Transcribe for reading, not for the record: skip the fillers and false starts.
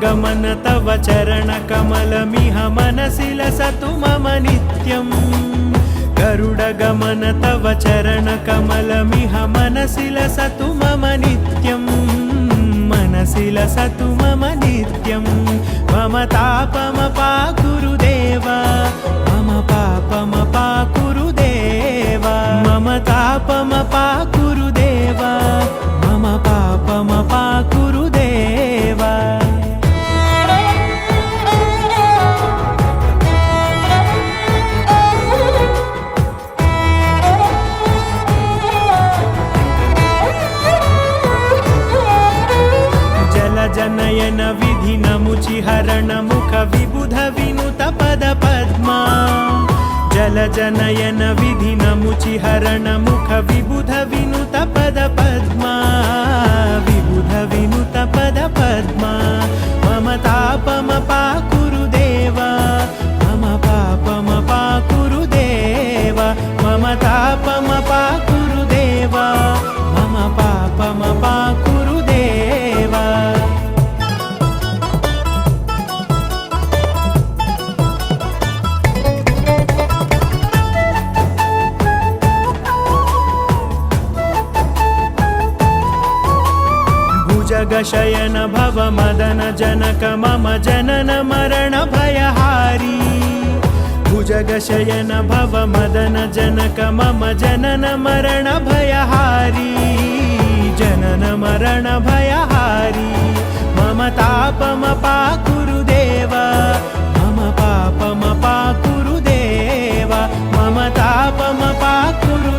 गमन तव चरण कमलमिह मनसि लसतु मम नित्यम् गरुडगमन तव चरण कमलमिह मनसि लसतु मम नित्यम् मनसि लसतु मम नित्यम् मम तापमपाकुरु देवा मम पापमपाकुरु देवा मम तापमपाकुरु देवा मम पापमपाकुरु देवा जनयन विधि नमुचि हरण मुख विबुध विनुत पद पद्मा जल जनयन विधि नमुचि हरण मुख विबुध विनुत पद पद्मा विबुध विनुत पद पद्मा मम तापमपाकुरु देवा मम पापमपाकुरु देवा मम तापमपाकुरु देवा मम पापमपाकुरु देवा जगशयन भव मदन जनक मम जनन मरण भयहारी भुजगशयन भव मदन जनक मम जनन मरण भयहारी जनन मरण भयहारी मम तापमपाकुरु देवा मम पापमपाकुरु देवा मम तापमपाकुरु